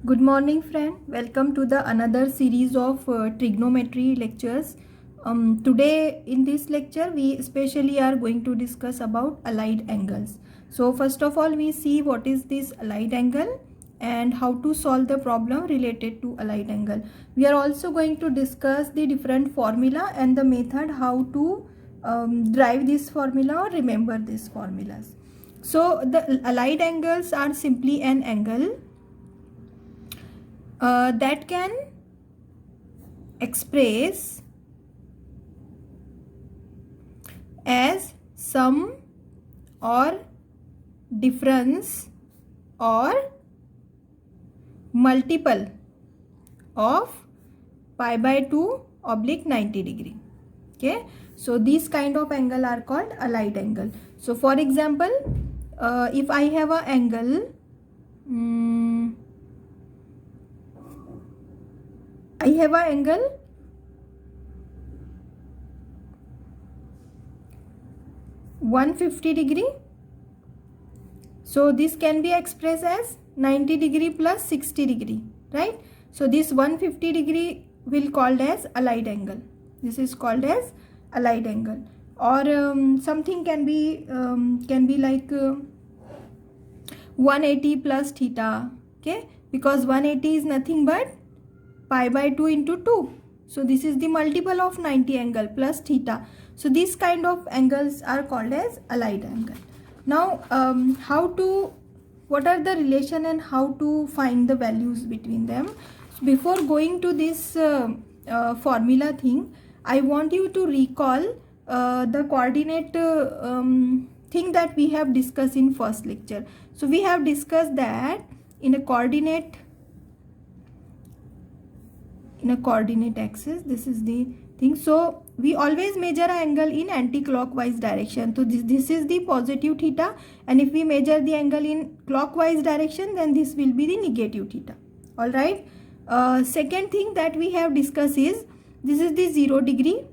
Good morning, friend. Welcome to the another series of trigonometry lectures. Today in this lecture we especially are going to discuss about allied angles. So first of all, we see what is this allied angle and how to solve the problem related to allied angle. We are also going to discuss the different formula and the method how to derive this formula or remember these formulas. So the allied angles are simply an angle that can express as sum or difference or multiple of pi by 2 oblique 90 degree. Okay, so these kind of angle are called allied angle. So for example, if I have an angle, I have an angle 150 degree. So this can be expressed as 90 degree plus 60 degree, right? So this 150 degree will called as allied angle. This is called as allied angle. Or something can be like 180 plus theta. Okay, because 180 is nothing but pi by 2 into 2. So this is the multiple of 90 angle plus theta. So these kind of angles are called as allied angle. Now what are the relation and how to find the values between them? So before going to this formula thing, I want you to recall the coordinate thing that we have discussed in first lecture. So we have discussed that in a coordinate axis, this is the thing. So we always measure an angle in anti-clockwise direction. So this is the positive theta, and if we measure the angle in clockwise direction, then this will be the negative theta. All right. Second thing that we have discussed is this is the 0 degree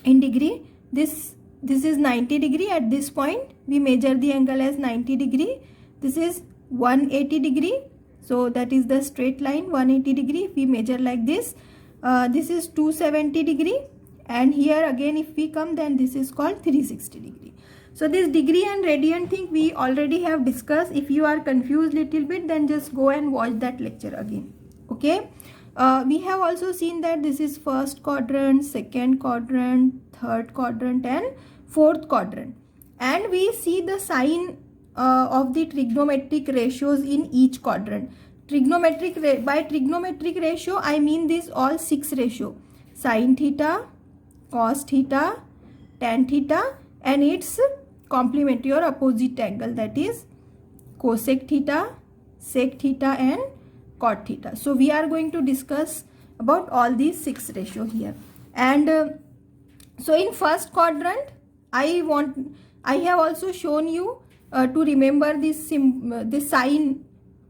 in degree. This is 90 degree. At this point we measure the angle as 90 degree. This is 180 degree. So that is the straight line 180 degree. If we measure like this, this is 270 degree, and here again if we come, then this is called 360 degree. So this degree and radian thing we already have discussed. If you are confused little bit, then just go and watch that lecture again. Okay. We have also seen that this is first quadrant, second quadrant, third quadrant and fourth quadrant, and we see the sign of the trigonometric ratios in each quadrant. By trigonometric ratio I mean this all 6 ratio: sin theta, cos theta, tan theta, and its complementary or opposite angle, that is cosec theta, sec theta and cot theta. So we are going to discuss about all these 6 ratio here. And so in first quadrant I have also shown you to remember this sign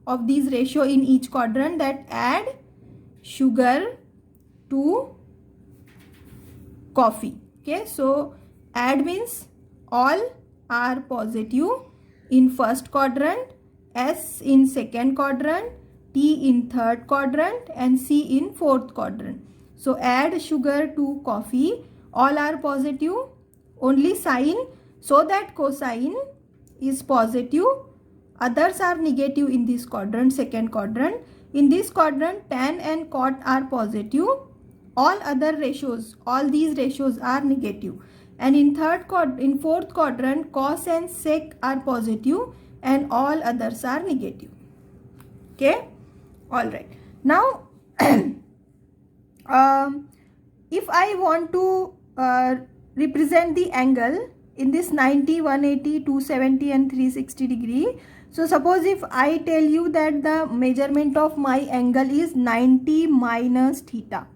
of these ratio in each quadrant, that add sugar to coffee. Okay, so add means all are positive in first quadrant, S in second quadrant, T in third quadrant and C in fourth quadrant. So add sugar to coffee, all are positive, only sign, so that cosine is positive, others are negative in this quadrant, second quadrant. In this quadrant tan and cot are positive, all other ratios, all these ratios are negative. And in fourth quadrant cos and sec are positive and all others are negative. Okay, all right. Now if I want to represent the angle in this 90, 180, 270 and 360 degree. So suppose if I tell you that the measurement of my angle is 90 minus theta.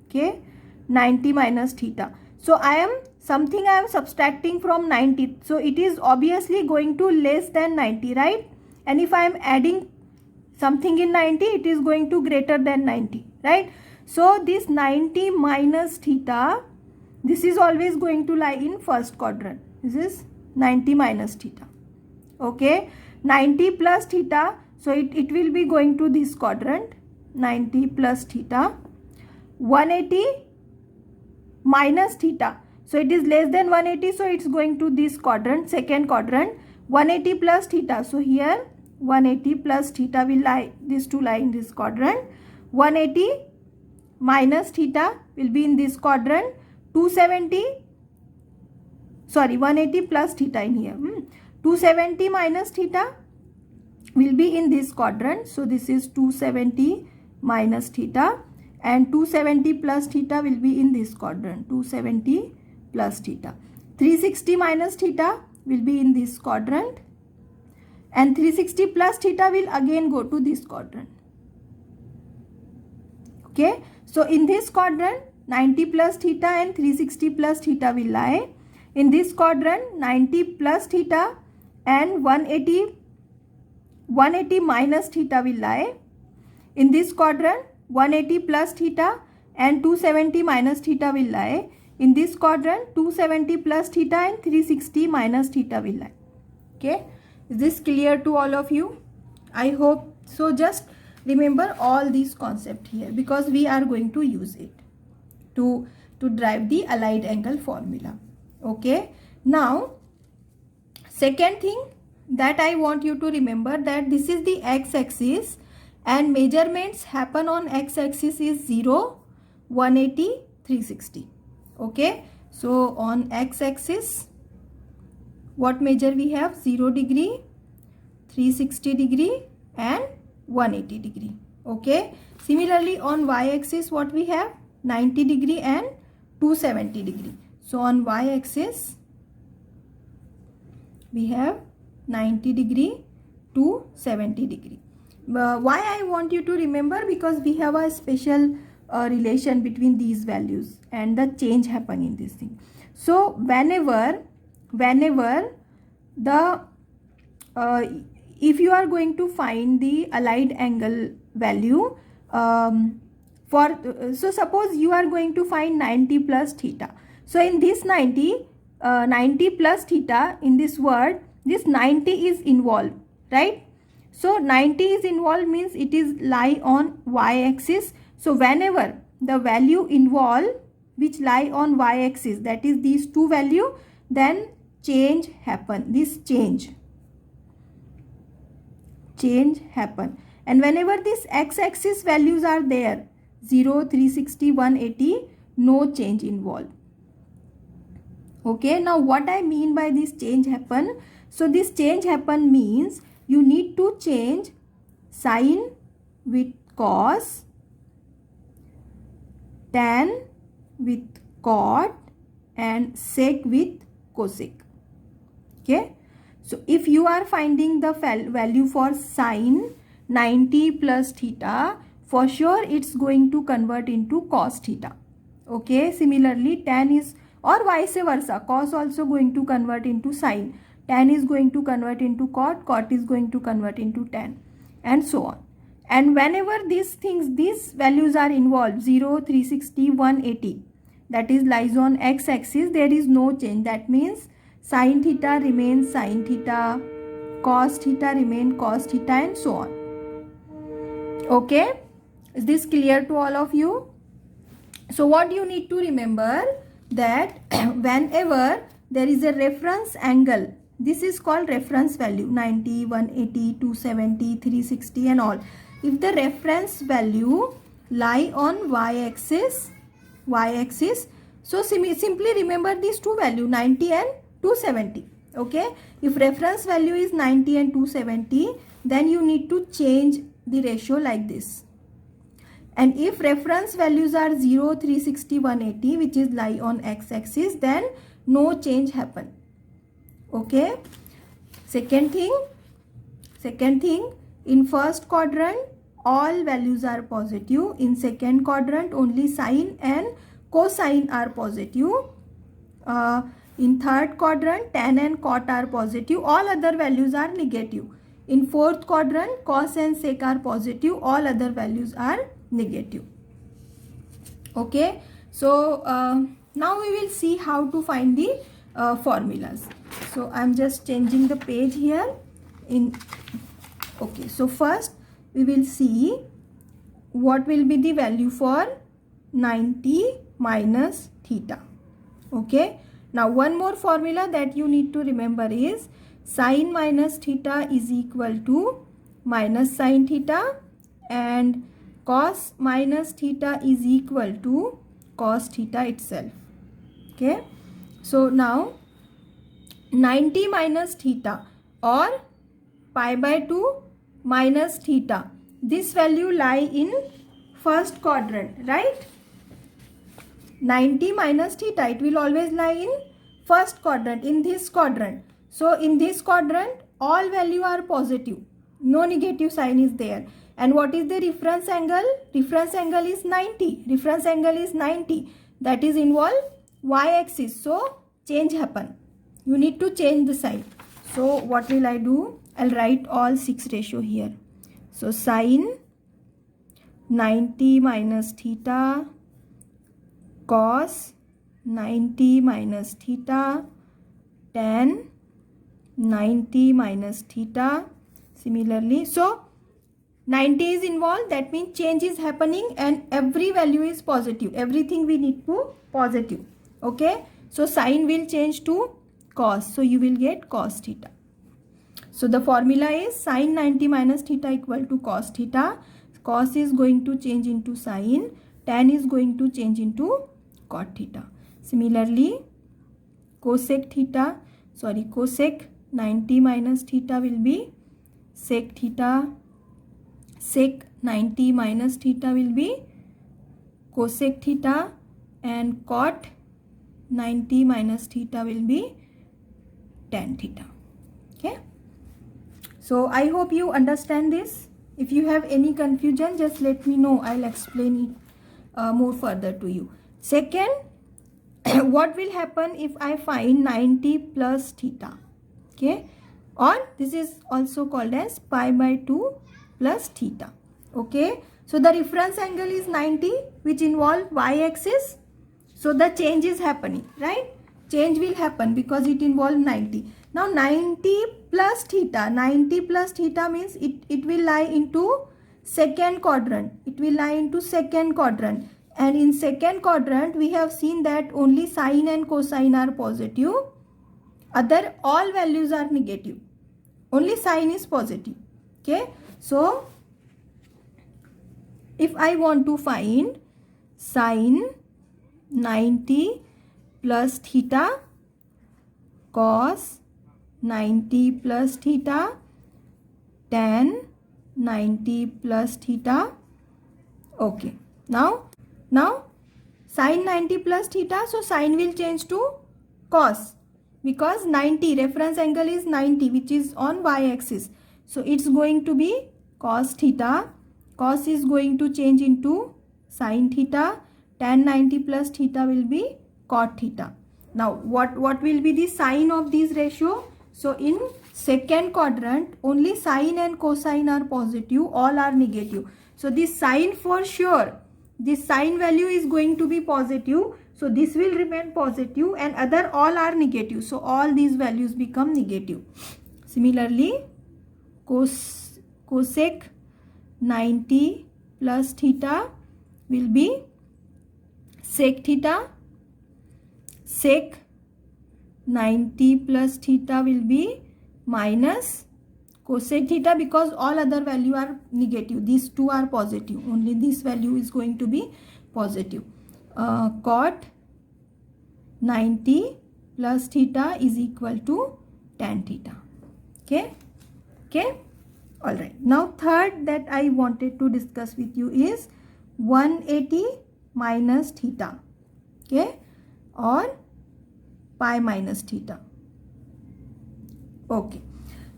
Okay, 90 minus theta. So I am subtracting from 90. So it is obviously going to less than 90, right? And if I am adding something in 90, it is going to greater than 90, right? So this 90 minus theta, this is always going to lie in first quadrant. This is 90 minus theta. Okay, 90 plus theta So it will be going to this quadrant, 90 plus theta. 180 minus theta. So it is less than 180. So it's going to this quadrant, second quadrant. 180 plus theta. So here 180 plus theta will lie, these two lie in this quadrant. 180 minus theta will be in this quadrant. 270, sorry, 180 plus theta in here. 270 minus theta will be in this quadrant. So this is 270 minus theta, and 270 plus theta will be in this quadrant, 270 plus theta. 360 minus theta will be in this quadrant, and 360 plus theta will again go to this quadrant. Okay, so in this quadrant 90 plus theta and 360 plus theta will lie. In this quadrant 90 plus theta and 180 minus theta will lie. In this quadrant 180 plus theta and 270 minus theta will lie. In this quadrant 270 plus theta and 360 minus theta will lie. Okay, is this clear to all of you? I hope so. Just remember all these concepts here, because we are going to use it to derive the allied angle formula. Okay, now second thing that I want you to remember, that this is the x-axis and measurements happen on x-axis is 0, 180, 360. Okay, so on x-axis what measure we have? 0 degree, 360 degree and 180 degree. Okay, similarly on y-axis what we have? 90 degree and 270 degree. So on y-axis we have 90 degree to 70 degree. Why I want you to remember? Because we have a special relation between these values and the change happen in this thing. So whenever the if you are going to find the allied angle value so suppose you are going to find 90 plus theta. So in this 90 plus theta, in this word, this 90 is involved, right? So 90 is involved means it is lie on y-axis. So whenever the value involved which lie on y-axis, that is these two value, then change happen. This change happen. And whenever this x-axis values are there, 0, 360, 180, no change involved. Okay, now what I mean by this change happen? So this change happen means you need to change sine with cos, tan with cot and sec with cosec. Okay, so if you are finding the value for sine 90 plus theta, for sure it's going to convert into cos theta. Okay, similarly tan is, or vice versa, cos also going to convert into sine, tan is going to convert into cot, cot is going to convert into tan, and so on. And whenever these values are involved, 0, 360, 180, that is lies on x-axis, there is no change. That means sin theta remains sin theta, cos theta remain cos theta, and so on. Okay, is this clear to all of you? So what you need to remember, that whenever there is a reference angle, this is called reference value, 90, 180, 270, 360 and all. If the reference value lie on y-axis, so simply remember these two values, 90 and 270. Okay, if reference value is 90 and 270, then you need to change the ratio like this. And if reference values are 0, 360, 180, which is lie on x-axis, then no change happen. Okay, second thing, in first quadrant all values are positive. In second quadrant only sine and cosine are positive. In third quadrant tan and cot are positive, all other values are negative. In fourth quadrant cos and sec are positive, all other values are negative. Okay, so now we will see how to find the formulas. So I am just changing the page here. In Okay, so first we will see what will be the value for 90 minus theta. Okay, now one more formula that you need to remember is sine minus theta is equal to minus sine theta, and cos minus theta is equal to cos theta itself. Okay, so now 90 minus theta or pi by 2 minus theta, this value lie in first quadrant, right? 90 minus theta, it will always lie in first quadrant, in this quadrant. So in this quadrant all value are positive, no negative sign is there. And what is the reference angle? Reference angle is 90. Reference angle is 90, that is involve y-axis, so change happen, you need to change the sign. So what will I do? I'll write all 6 ratio here. So sine 90 minus theta, cos 90 minus theta, tan 90 minus theta. Similarly, so 90 is involved, that means change is happening and every value is positive, everything we need to positive. Okay, so sine will change to cos, so you will get cos theta. So the formula is sine 90 minus theta equal to cos theta. Cos is going to change into sine, tan is going to change into cot theta. Similarly, cosec 90 minus theta will be sec theta, sec 90 minus theta will be cosec theta, and cot 90 minus theta will be tan theta. Okay, so I hope you understand this. If you have any confusion, just let me know, I'll explain it more further to you. Second, what will happen if I find 90 plus theta? Okay, or this is also called as pi by 2 plus theta. Okay, so the reference angle is 90, which involve y-axis, so the change is happening, right? Change will happen because it involves 90. Now 90 plus theta means it will lie into second quadrant. It will lie into second quadrant, and in second quadrant we have seen that only sine and cosine are positive, other all values are negative, only sine is positive. Okay, so if I want to find sine 90 plus theta, cos 90 plus theta, tan 90 plus theta. Okay, now sine 90 plus theta, so sine will change to cos, because 90 reference angle is 90, which is on y-axis, so it's going to be cos theta. Cos is going to change into sine theta, tan 90 plus theta will be cot theta. Now what will be the sign of these ratio? So in second quadrant only sine and cosine are positive, all are negative. So this sine, for sure this sine value is going to be positive, so this will remain positive, and other all are negative, so all these values become negative. Similarly, cosec 90 plus theta will be sec theta, sec 90 plus theta will be minus cosec theta, because all other value are negative, these two are positive, only this value is going to be positive. Cot 90 plus theta is equal to tan theta. Okay, all right. Now third that I wanted to discuss with you is 180 minus theta, okay, or pi minus theta. Okay,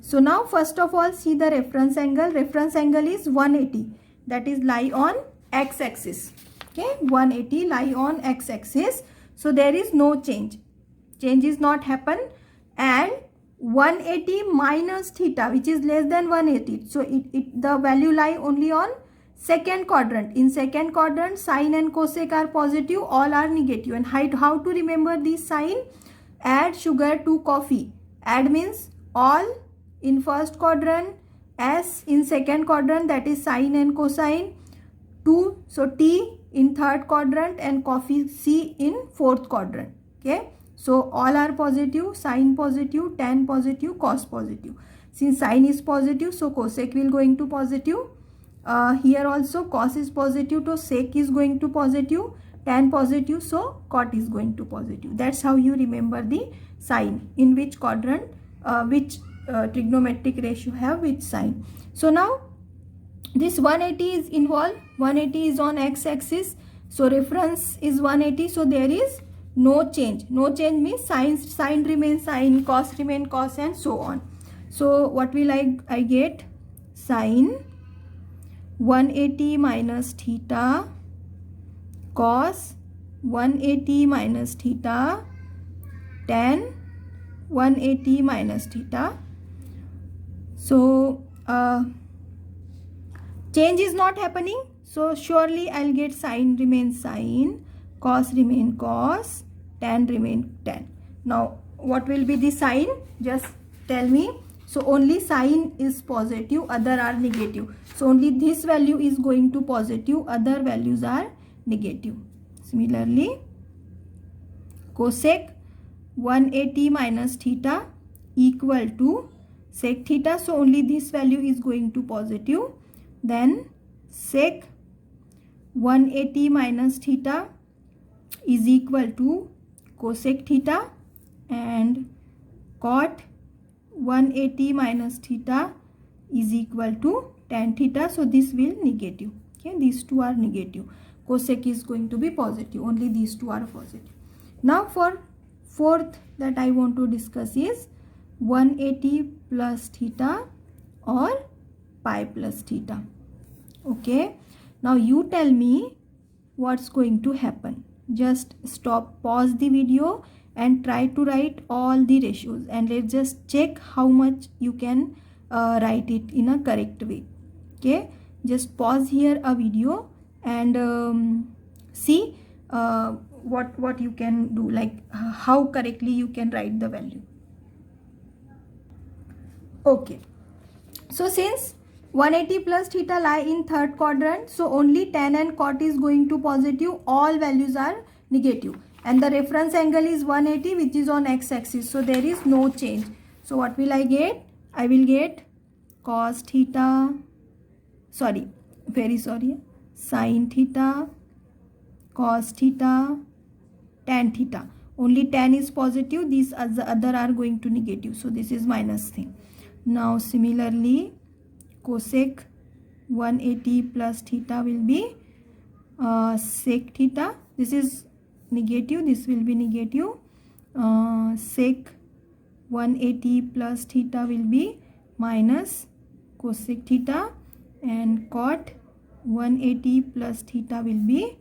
so now first of all see the reference angle. Reference angle is 180, that is lie on x-axis. Okay, 180 lie on x-axis, so there is no change is not happen, and 180 minus theta, which is less than 180, so the value lie only on second quadrant. In second quadrant sine and cosec are positive, all are negative. And how to remember this sign? Add sugar to coffee. Add means all in first quadrant, S in second quadrant, that is sine and cosine. 2, so T in third quadrant and coffee C in fourth quadrant. Okay, so all are positive, sine positive, tan positive, cos positive. Since sine is positive, so cosec will going to positive. Here also cos is positive, so sec is going to positive, tan positive, so cot is going to positive. That's how you remember the sign, in which quadrant, which trigonometric ratio have which sign. So now this 180 is involved. 180 is on x-axis, so reference is 180, so there is no change. No change means sine remains sine, cos remain cos, and so on. So what will I get? Sine 180 minus theta cos 180 minus theta tan 180 minus theta. So change is not happening, so surely I'll get sine remain sine, cos remain cos, tan remain tan. Now what will be the sign? Just tell me. So only sine is positive, other are negative. So only this value is going to positive, other values are negative. Similarly, cosec 180 minus theta equal to sec theta. So only this value is going to positive. Then sec 180 minus theta is equal to cosec theta, and cot 180 minus theta is equal to tan theta. So this will negative. Okay, these two are negative. Cosec is going to be positive. Only these two are positive. Now for fourth that I want to discuss is 180 plus theta or pi plus theta. Okay, now you tell me what's going to happen. Just stop, pause the video and try to write all the ratios, and let's just check how much you can write it in a correct way. Okay, just pause here a video and see what you can do, like how correctly you can write the value. Okay, so since 180 plus theta lie in third quadrant, so only tan and cot is going to positive, all values are negative, and the reference angle is 180, which is on x-axis, so there is no change. So what will I get? I will get cos theta, sine theta, cos theta, tan theta. Only tan is positive, these other are going to negative, so this is minus thing. Now similarly, cosec 180 plus theta will be sec theta. This is negative, this will be negative. Sec 180 plus theta will be minus cosec theta, and cot 180 plus theta will be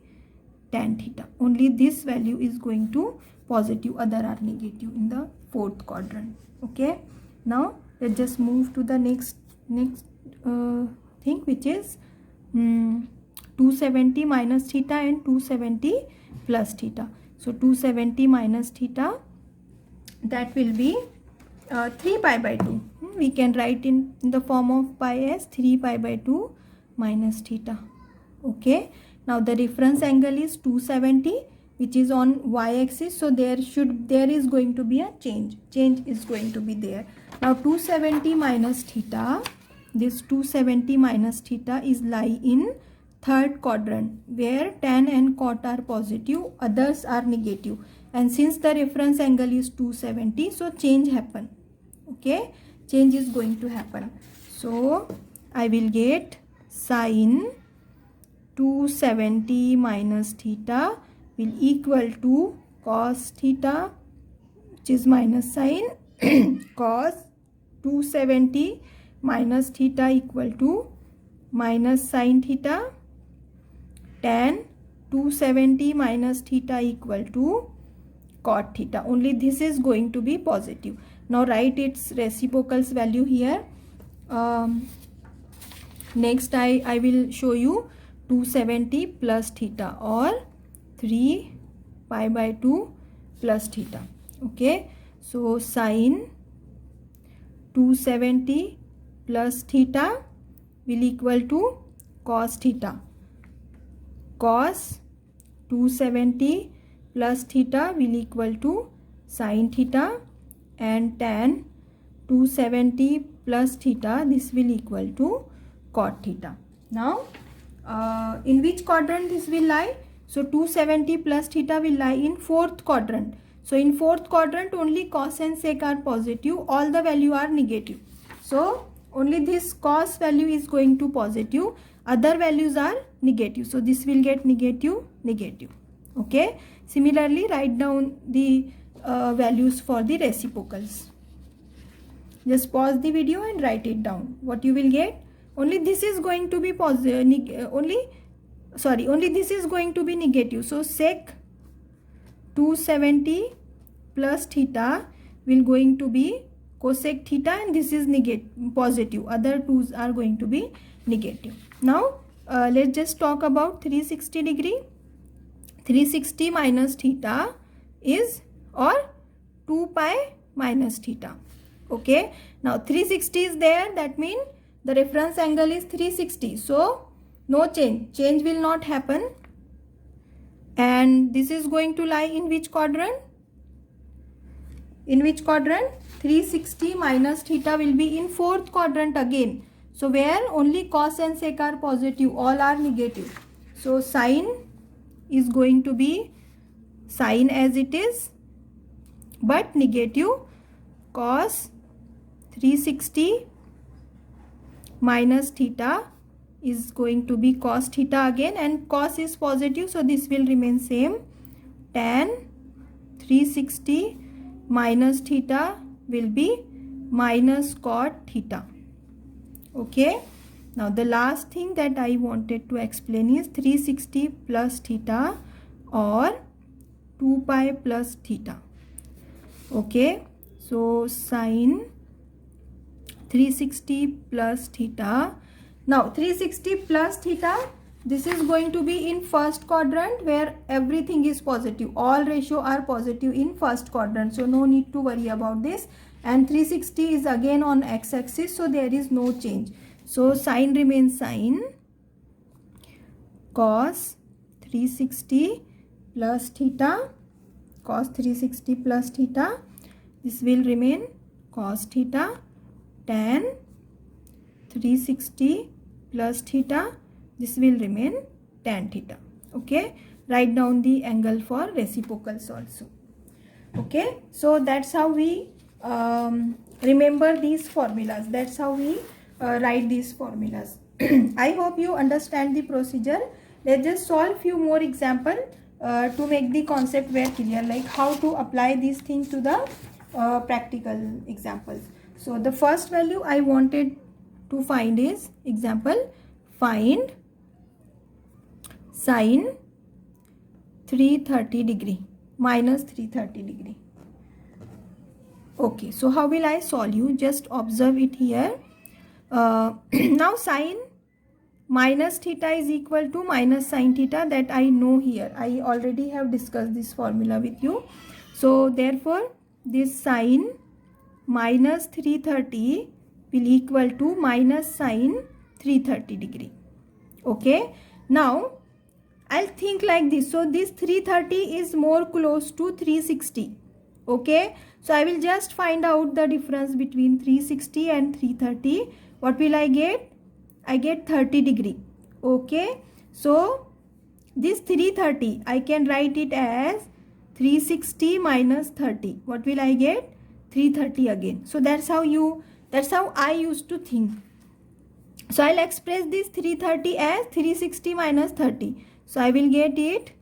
tan theta. Only this value is going to positive, other are negative in the fourth quadrant. Okay, now let's just move to the next thing, which is 270 minus theta and 270 plus theta. So 270 minus theta, that will be 3 pi by 2. We can write in the form of pi as 3 pi by 2 minus theta. Okay, now the reference angle is 270, which is on y-axis, so there is going to be a change is going to be there. Now 270 minus theta, this 270 minus theta is lie in third quadrant, where tan and cot are positive, others are negative, and since the reference angle is 270, so change happen. Okay, change is going to happen. So I will get sine 270 minus theta will equal to cos theta, which is minus sine cos 270 minus theta equal to minus sine theta, tan 270 minus theta equal to cot theta. Only this is going to be positive. Now write its reciprocals value here. Next I will show you 270 plus theta or 3 pi by 2 plus theta. Okay, so sine 270 plus theta will equal to cos theta. Cos 270 plus theta will equal to sin theta, and tan 270 plus theta, this will equal to cot theta. Now in which quadrant this will lie? So 270 plus theta will lie in fourth quadrant. So in fourth quadrant only cos and sec are positive, all the value are negative. So only this cos value is going to positive, other values are negative. So this will get negative, negative. Okay. Similarly, write down the values for the reciprocals. Just pause the video and write it down. What you will get? Only this is going to be positive. Only this is going to be negative. So sec 270 plus theta will going to be cosec theta, and this is positive. Other twos are going to be negative. Now let's just talk about 360 degree. 360 minus theta is, or 2 pi minus theta. Okay. Now 360 is there, that means the reference angle is 360. So no change. Change will not happen. And this is going to lie in which quadrant? In which quadrant? 360 minus theta will be in fourth quadrant again. So where only cos and sec are positive, all are negative. So sine is going to be sine as it is, but negative. Cos 360 minus theta is going to be cos theta again, and cos is positive, so this will remain same. Tan 360 minus theta will be minus cot theta. Okay. Now the last thing that I wanted to explain is 360 plus theta or 2 pi plus theta. Okay. So sine 360 plus theta. Now 360 plus theta, this is going to be in first quadrant where everything is positive. All ratio are positive in first quadrant. So no need to worry about this. And 360 is again on x-axis, so there is no change. So sine remains sine. Cos 360 plus theta. Cos 360 plus theta. This will remain cos theta. Tan 360 plus theta, this will remain tan theta. Okay. Write down the angle for reciprocals also. Okay. So that's how we remember these formulas. That's how we write these formulas. I hope you understand the procedure. Let's just solve few more examples to make the concept very clear, like how to apply these things to the practical examples. So the first value I wanted to find is, example, find sine 330 degree minus 330 degree. Okay, so how will I solve you? Just observe it here. Now sine minus theta is equal to minus sine theta, that I know here. I already have discussed this formula with you. So therefore this sine minus 330 will equal to minus sine 330 degree. Okay. Now I'll think like this. So this 330 is more close to 360. Okay. So I will just find out the difference between 360 and 330. What will I get? I get 30 degree. Okay. So this 330, I can write it as 360 minus 30. What will I get? 330 again. So that's how I used to think. So I'll express this 330 as 360 minus 30. So I will get it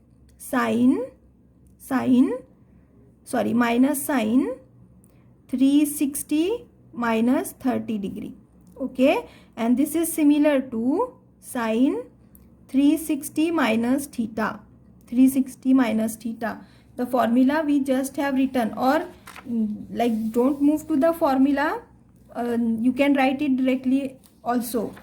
minus sine 360 minus 30 degree. Okay. And this is similar to sine 360 minus theta. 360 minus theta. The formula we just have written, or like don't move to the formula. You can write it directly also.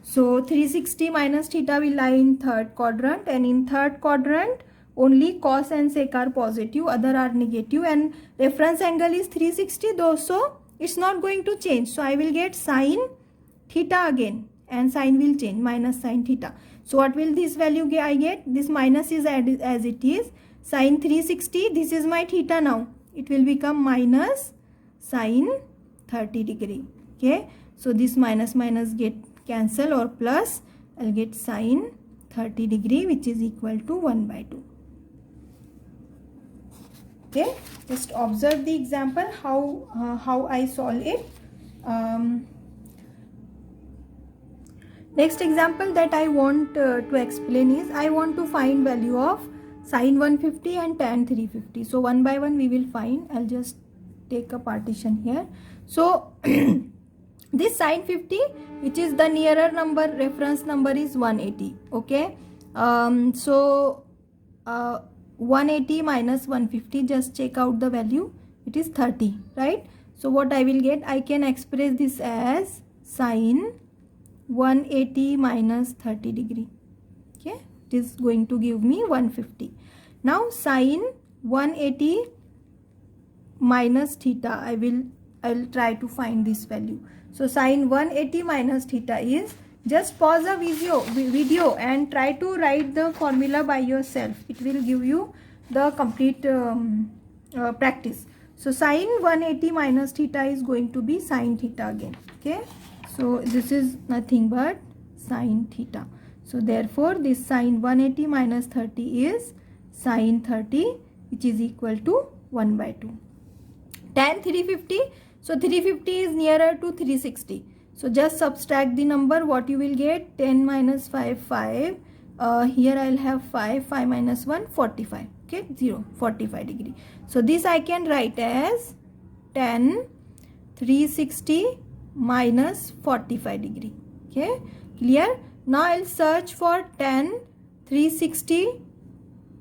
So 360 minus theta will lie in third quadrant, and in third quadrant only cos and sec are positive, other are negative, and reference angle is 360 though. So it's not going to change. So I will get sine theta again, and sign will change, minus sine theta. So what will this value I get? This minus is added as it is. Sine 360, this is my theta now. It will become minus sine 30 degree. Okay. So this minus minus get cancel or plus. I'll get sine 30 degree, which is equal to 1 by 2. Okay. Just observe the example how I solve it. Next example that I want to explain is, I want to find value of sine 150 and tan 350. So one by one we will find. I'll just take a partition here. So this sine 50, which is the nearer number, reference number is 180. Okay. 180 minus 150, just check out the value. It is 30, right? So what I will get, I can express this as sine 180 minus 30 degree. Okay, it is going to give me 150. Now sine 180 minus theta, I'll try to find this value. So sine 180 minus theta is, just pause the video and try to write the formula by yourself. It will give you the complete practice. So sine 180 minus theta is going to be sine theta again. Okay. So this is nothing but sine theta. So therefore this sine 180 minus 30 is sine 30, which is equal to 1 by 2. Tan 350. So 350 is nearer to 360. So just subtract the number. What you will get? 10 minus 5, 5. Here I'll have 5. 5 minus 1, 45. Okay, 0, 45 degree. So this I can write as tan 360 minus 45 degree. Okay, clear? Now I'll search for tan 360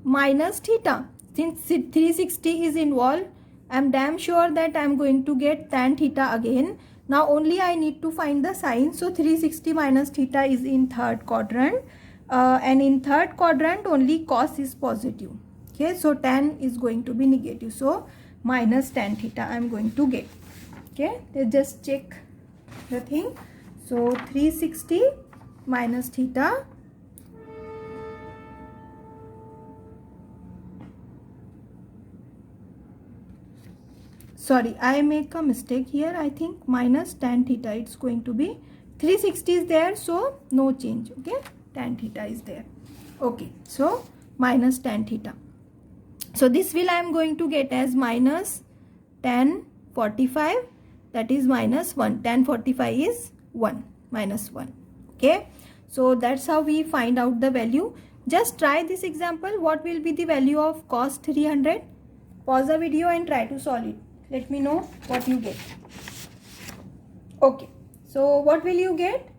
minus theta. Since 360 is involved, I'm damn sure that I'm going to get tan theta again. Now only I need to find the sign. So 360 minus theta is in third quadrant, and in third quadrant only cos is positive. Okay, so tan is going to be negative. So minus tan theta I'm going to get. Okay, let's just check the thing. So 360 minus theta, sorry, I make a mistake here. I think minus tan theta, it's going to be 360 is there, so no change. Okay, tan theta is there. Okay, so minus tan theta. So this will I am going to get as minus tan 45, that is minus 1. Tan 45 is 1, minus 1. Okay, so that's how we find out the value. Just try this example. What will be the value of cos 300? Pause the video and try to solve it. Let me know what you get. Okay, so what will you get?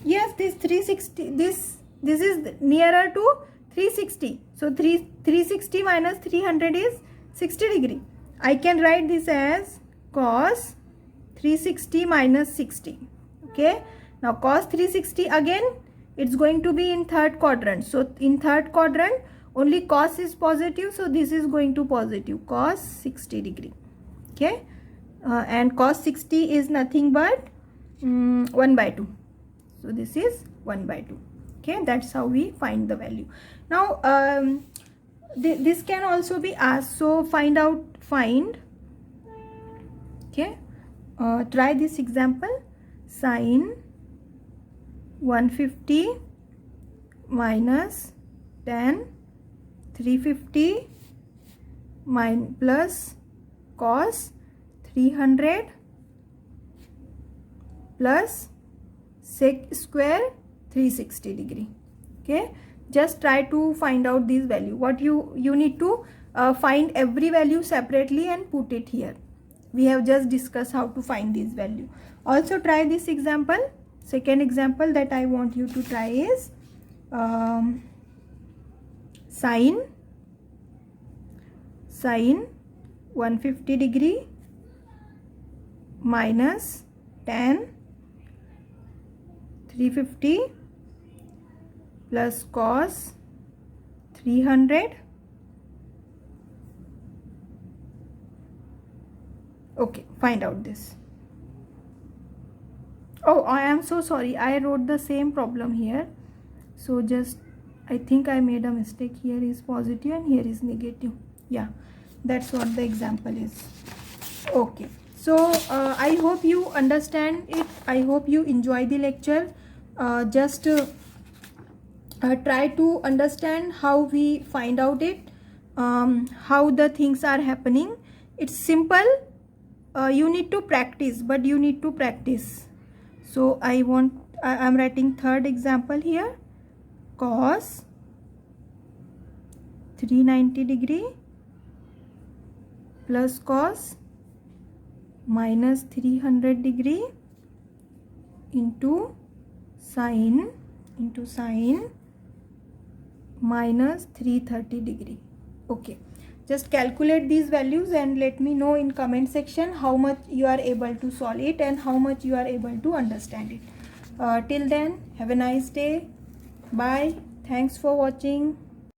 Yes, this 360, this is nearer to 360. So 360 minus 300 is 60 degree. I can write this as cos 360 minus 60. Okay, now cos 360 again, it's going to be in third quadrant. So in third quadrant only cos is positive, so this is going to positive, cos 60 degree. Okay, and cos 60 is nothing but 1 by 2. So this is 1 by 2. Okay, that's how we find the value. Now this can also be asked. So find. Okay, try this example. Sine 150 minus tan 350 plus cos 300 plus sec square 360 degree. Okay, just try to find out this value. What you need to find every value separately and put it here. We have just discussed how to find this value. Also try this example. Second example that I want you to try is sine 150 degree minus tan 350 plus cos 300 Okay, find out this. Oh, I am so sorry, I wrote the same problem here. So just, I think I made a mistake. Here is positive and here is negative. Yeah, that's what the example is. Okay, so I hope you understand it. I hope you enjoy the lecture. Just try to understand how we find out it, how the things are happening. It's simple. You need to practice, but you need to practice. So I'm writing third example here. Cos 390 degree plus cos minus 300 degree into sine minus 330 degree. Okay, just calculate these values and let me know in comment section how much you are able to solve it and how much you are able to understand it. Till then, have a nice day. Bye. Thanks for watching.